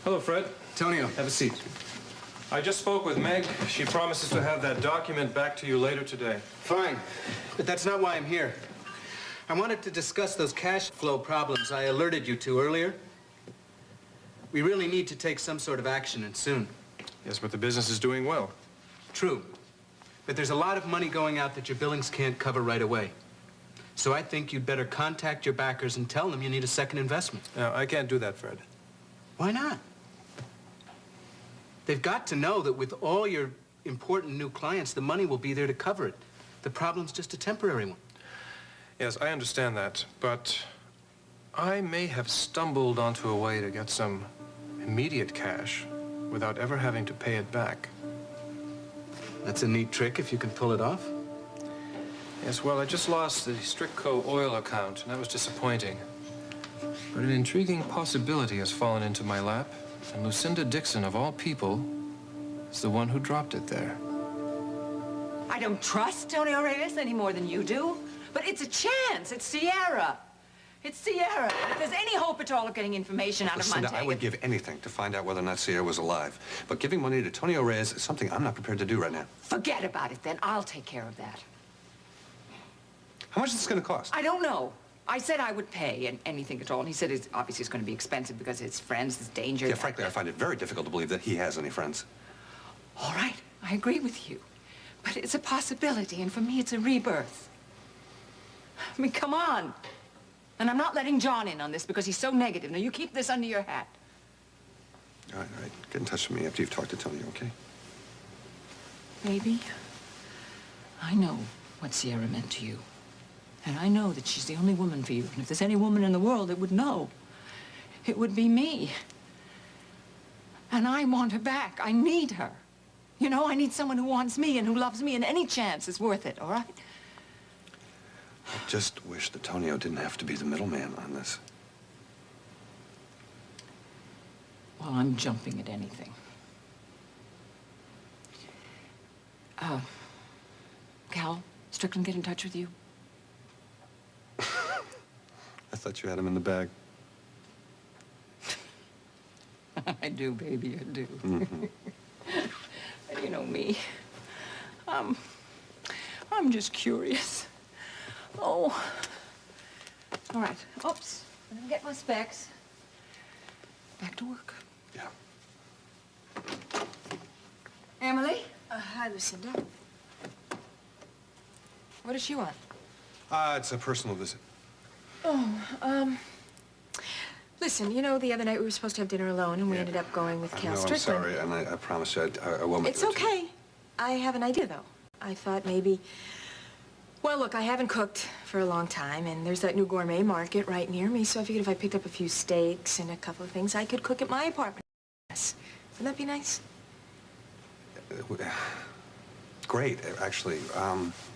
Hello, Fred. Tonio, have a seat. I just spoke with Meg. She promises to have that document back to you later today. Fine, but that's not why I'm here. I wanted to discuss those cash flow problems I alerted you to earlier. We really need to take some sort of action, and soon. Yes, but the business is doing well. True, but there's a lot of money going out that your billings can't cover right away. So I think you'd better contact your backers and tell them you need a second investment. No, I can't do that, Fred. Why not? They've got to know that with all your important new clients, the money will be there to cover it. The problem's just a temporary one. Yes, I understand that, but I may have stumbled onto a way to get some immediate cash without ever having to pay it back. That's a neat trick if you can pull it off. Yes, well, I just lost the Strickco oil account, and that was disappointing. But an intriguing possibility has fallen into my lap, and Lucinda Dixon, of all people, is the one who dropped it there. I don't trust Tonio Reyes any more than you do, but it's a chance. It's Sierra. It's Sierra. If there's any hope at all of getting information out of Lucinda, Montega... I would give anything to find out whether or not Sierra was alive. But giving money to Tonio Reyes is something I'm not prepared to do right now. Forget about it, then. I'll take care of that. How much is this going to cost? I don't know. I said I would pay and anything at all, and he said it's obviously it's going to be expensive because it's friends, it's danger. Yeah, frankly, I find it very difficult to believe that he has any friends. All right, I agree with you. But it's a possibility, and for me, it's a rebirth. I mean, come on. And I'm not letting John in on this because he's so negative. Now, you keep this under your hat. All right. Get in touch with me after you've talked to Tony, okay? Baby, I know what Sierra meant to you. And I know that she's the only woman for you. And if there's any woman in the world that would know, it would be me. And I want her back. I need her. You know, I need someone who wants me and who loves me, and any chance is worth it, all right? I just wish that Tonio didn't have to be the middleman on this. Well, I'm jumping at anything. Cal, Strickland get in touch with you? I thought you had him in the bag. I do, baby, I do. Mm-hmm. But you know me. I'm just curious. Oh. All right. Oops. Let me get my specs. Back to work. Yeah. Emily? Hi, Lucinda. What does she want? It's a personal visit. Oh, listen, you know, the other night we were supposed to have dinner alone, and we ended up going with Cal No, I'm Strickland. sorry, and I promise you I will make It's it. okay. I have an idea, though. I thought maybe... Well, look, I haven't cooked for a long time, and there's that new gourmet market right near me, so I figured if I picked up a few steaks and a couple of things, I could cook at my apartment. Yes. Would that be nice? Great, actually.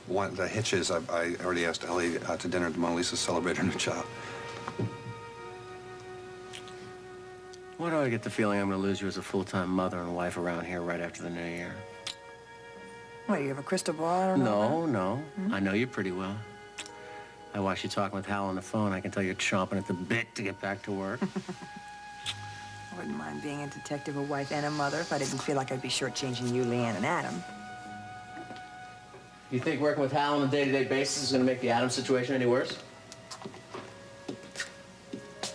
The hitch is I already asked Ellie to dinner at the Mona Lisa to celebrate her new child. Why do I get the feeling I'm going to lose you as a full-time mother and wife around here right after the new year? What, do you have a crystal ball? I don't know. No. I know you pretty well. I watched you talking with Hal on the phone. I can tell you're chomping at the bit to get back to work. I wouldn't mind being a detective, a wife, and a mother if I didn't feel like I'd be shortchanging you, Leanne, and Adam. You think working with Hal on a day-to-day basis is going to make the Adam situation any worse?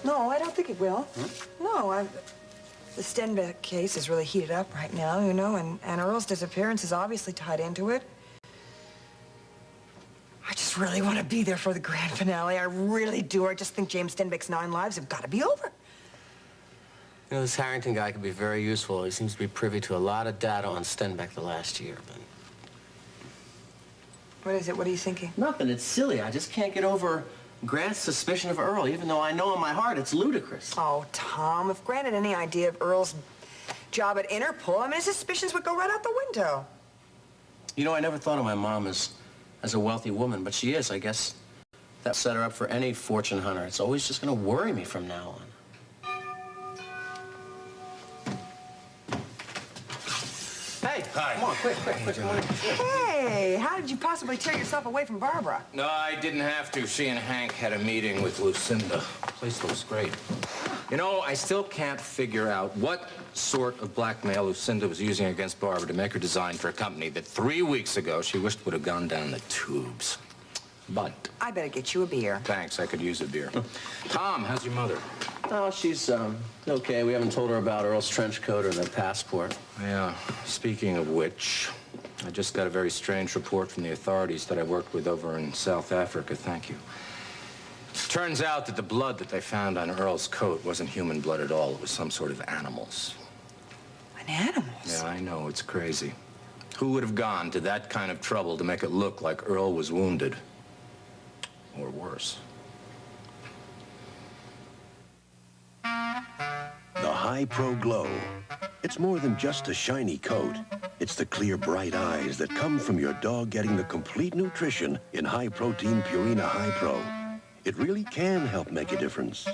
No, I don't think it will. No, the Stenbeck case is really heated up right now, you know, and Earl's disappearance is obviously tied into it. I just really want to be there for the grand finale. I really do. I just think James Stenbeck's 9 lives have got to be over. You know, this Harrington guy could be very useful. He seems to be privy to a lot of data on Stenbeck the last year, but... What is it? What are you thinking? Nothing. It's silly. I just can't get over Grant's suspicion of Earl, even though I know in my heart it's ludicrous. Oh, Tom, if Grant had any idea of Earl's job at Interpol, I mean, his suspicions would go right out the window. You know, I never thought of my mom as a wealthy woman, but she is. I guess that set her up for any fortune hunter. It's always just going to worry me from now on. Hey, hi. Come on, quick. Come on. Hey, how did you possibly tear yourself away from Barbara? No, I didn't have to. She and Hank had a meeting with Lucinda. The place looks great. You know, I still can't figure out what sort of blackmail Lucinda was using against Barbara to make her design for a company that 3 weeks ago she wished would have gone down the tubes. But... I better get you a beer. Thanks, I could use a beer. Tom, how's your mother? Oh, she's, okay. We haven't told her about Earl's trench coat or the passport. Yeah, speaking of which, I just got a very strange report from the authorities that I worked with over in South Africa. Thank you. Turns out that the blood that they found on Earl's coat wasn't human blood at all. It was some sort of animals. An animals? Yeah, I know. It's crazy. Who would have gone to that kind of trouble to make it look like Earl was wounded? Or worse. The High Pro Glow. It's more than just a shiny coat. It's the clear, bright eyes that come from your dog getting the complete nutrition in high-protein Purina High Pro. It really can help make a difference.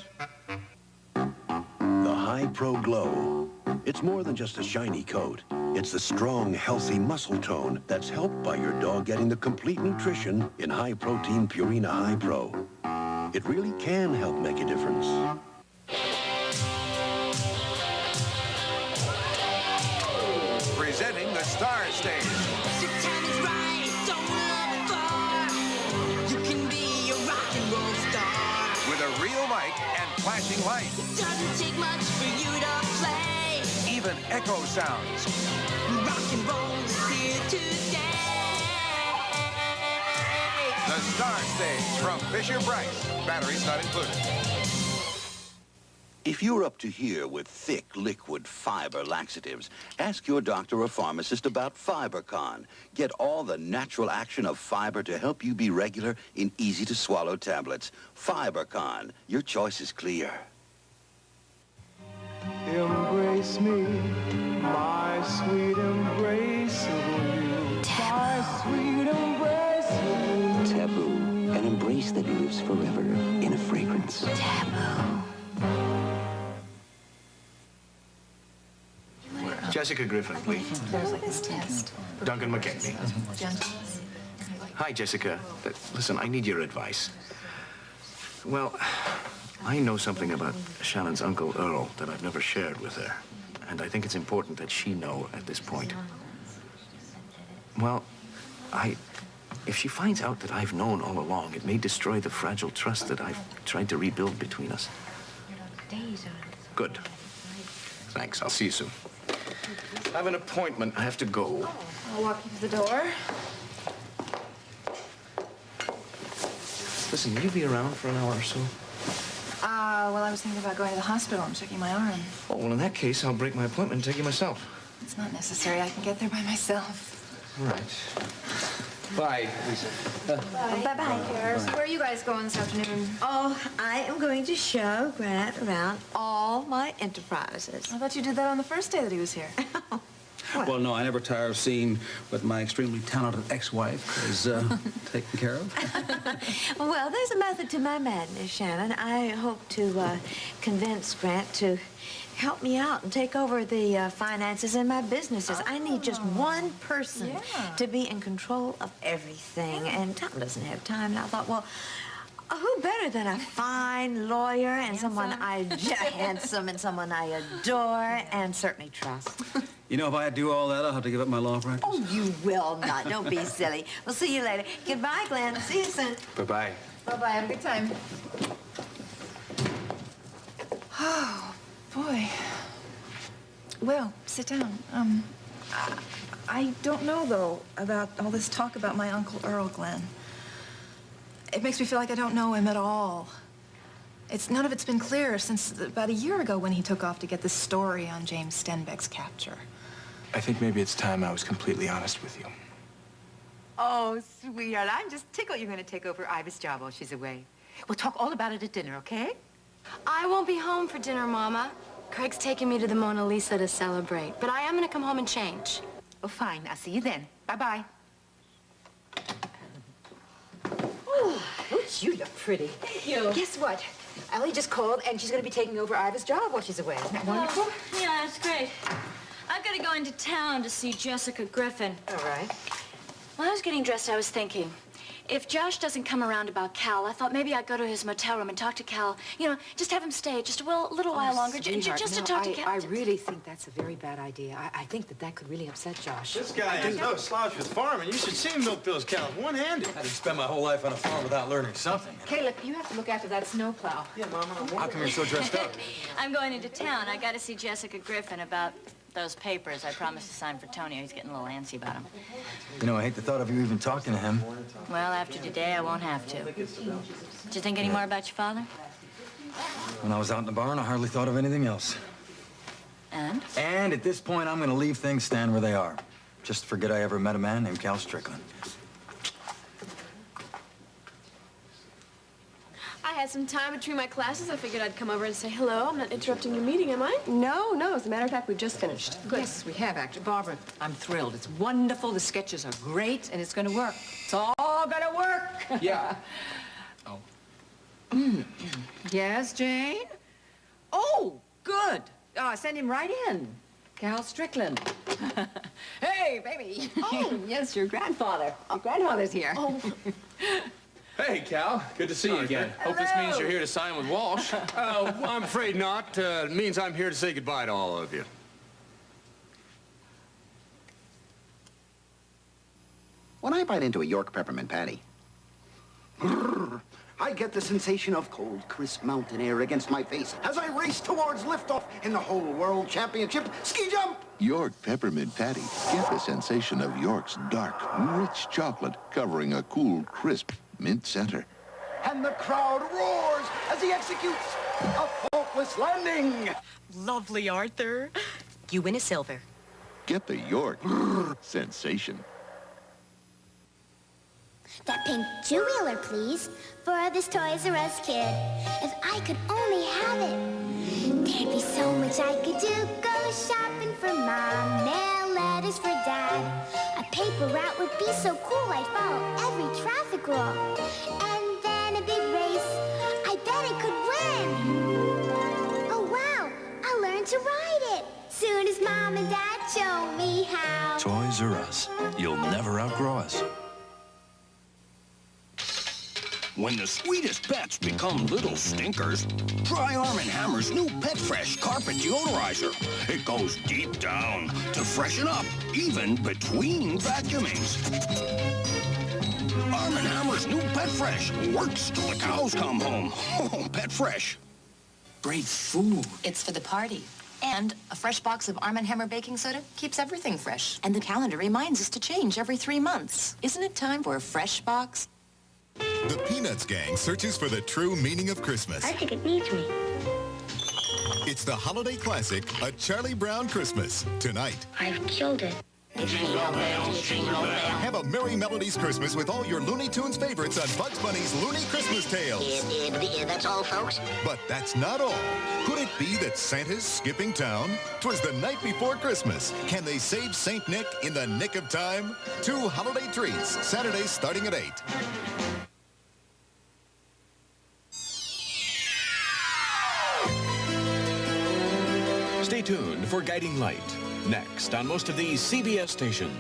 The High Pro Glow. It's more than just a shiny coat. It's the strong, healthy muscle tone that's helped by your dog getting the complete nutrition in high-protein Purina High Pro. It really can help make a difference. Presenting the Star Stage. With a real mic and flashing lights. It doesn't take much for you to play. Even echo sounds. Rock and roll is here today. The Star Stage from Fisher-Price. Batteries not included. If you're up to here with thick, liquid fiber laxatives, ask your doctor or pharmacist about FiberCon. Get all the natural action of fiber to help you be regular in easy-to-swallow tablets. FiberCon. Your choice is clear. Embrace me, my sweet embraceable you. My sweet embraceable. Taboo. An embrace that lives forever in a fragrance. Taboo. Jessica Griffin, please. This test. Duncan McKechnie. Hi, Jessica. Listen, I need your advice. Well, I know something about Shannon's uncle Earl that I've never shared with her. And I think it's important that she know at this point. Well, if she finds out that I've known all along, it may destroy the fragile trust that I've tried to rebuild between us. Good. Thanks. I'll see you soon. I have an appointment. I have to go. I'll walk you to the door. Listen, will you be around for an hour or so? Well, I was thinking about going to the hospital and checking my arm. Oh, well, in that case, I'll break my appointment and take you myself. It's not necessary. I can get there by myself. All right. Bye, Lisa. Bye-bye, Cares. Where are you guys going this afternoon? Oh, I am going to show Grant around all my enterprises. I thought you did that on the first day that he was here. Well, no, I never tire of seeing what my extremely talented ex-wife is taken care of. Well, there's a method to my madness, Shannon. I hope to convince Grant to help me out and take over the finances in my businesses. I need just one person to be in control of everything. And Tom doesn't have time. And I thought, well, who better than a fine lawyer and someone handsome and someone I adore and certainly trust. You know, if I do all that, I'll have to give up my law practice. Oh, you will not. Don't be silly. We'll see you later. Goodbye, Glenn. See you soon. Bye-bye. Bye-bye. Have a good time. Oh, boy. Well, sit down. I don't know, though, about all this talk about my Uncle Earl, Glenn. It makes me feel like I don't know him at all. None of it's been clear since about a year ago when he took off to get this story on James Stenbeck's capture. I think maybe it's time I was completely honest with you. Oh, sweetheart, I'm just tickled you're going to take over Iva's job while she's away. We'll talk all about it at dinner, okay? I won't be home for dinner, Mama. Craig's taking me to the Mona Lisa to celebrate, but I am going to come home and change. Oh, fine. I'll see you then. Bye-bye. Oh, you look pretty. Thank you. Guess what? Ellie just called, and she's going to be taking over Iva's job while she's away. Isn't that wonderful? Yeah, that's great. I've got to go into town to see Jessica Griffin. All right. While I was getting dressed, I was thinking, if Josh doesn't come around about Cal, I thought maybe I'd go to his motel room and talk to Cal. You know, just have him stay just a little while longer, just to talk to Cal. I really think that's a very bad idea. I think that could really upset Josh. This guy is no slouch with farming. You should see him milk those cows one-handed. I didn't spend my whole life on a farm without learning something. Caleb, you have to look after that snowplow. Yeah, Mama. How come you're so dressed up? I'm going into town. I got to see Jessica Griffin about those papers I promised to sign for Tony. He's getting a little antsy about them. You know, I hate the thought of you even talking to him. Well, after today, I won't have to. Did you think any more about your father? When I was out in the barn, I hardly thought of anything else. And? And at this point, I'm going to leave things stand where they are. Just forget I ever met a man named Cal Strickland. I had some time between my classes. I figured I'd come over and say hello. I'm not interrupting your meeting, am I? No, as a matter of fact, we've just finished. Good. Yes, we have, actually. Barbara, I'm thrilled. It's wonderful. The sketches are great, and it's going to work. It's all going to work. Yeah. Yes, Jane? Oh, good. Send him right in. Cal Strickland. Hey, baby. Oh, yes, your grandfather. Your grandfather's here. Oh. Hey, Cal. Good to see you again. Hope this means you're here to sign with Walsh. I'm afraid not. It means I'm here to say goodbye to all of you. When I bite into a York peppermint patty, I get the sensation of cold, crisp mountain air against my face as I race towards liftoff in the whole world championship ski jump. York peppermint patty. Get the sensation of York's dark, rich chocolate covering a cool, crisp mint center. And the crowd roars as he executes a faultless landing. Lovely, Arthur. You win a silver. Get the York sensation. That pink two-wheeler, please, for this Toys R Us kid. If I could only have it, there'd be so much I could do. Go shopping for Mom, mail letters for Dad. A paper route would be so cool, I'd follow every traffic rule. And then a big race, I bet I could win. Oh, wow, I'll learn to ride it. Soon as Mom and Dad show me how. Toys R Us. You'll never outgrow us. When the sweetest pets become little stinkers, try Arm & Hammer's new Pet Fresh Carpet Deodorizer. It goes deep down to freshen up, even between vacuumings. Arm & Hammer's new Pet Fresh works till the cows come home. Oh, Pet Fresh. Great food. It's for the party. And a fresh box of Arm & Hammer baking soda keeps everything fresh. And the calendar reminds us to change every 3 months. Isn't it time for a fresh box? The Peanuts gang searches for the true meaning of Christmas. I think it needs me. It's the holiday classic, A Charlie Brown Christmas, tonight. I've killed it. Jingle bells, jingle bells. Have a Merry Melodies Christmas with all your Looney Tunes favorites on Bugs Bunny's Looney Christmas Tales. That's all, folks? But that's not all. Could it be that Santa's skipping town? 'Twas the night before Christmas. Can they save St. Nick in the nick of time? 2 holiday treats, Saturdays starting at 8. Stay tuned for Guiding Light, next on most of these CBS stations.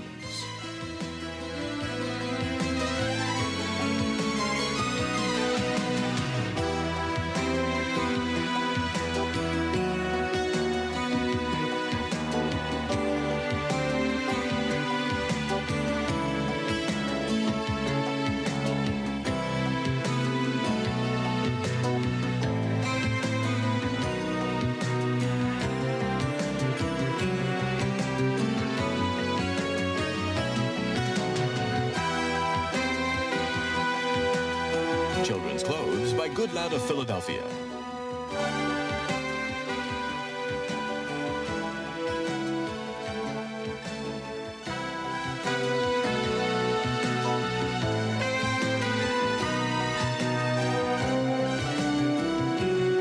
Children's Clothes by Good Lad of Philadelphia.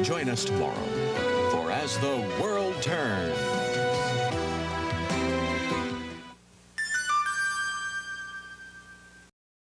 Join us tomorrow for As the World Turns.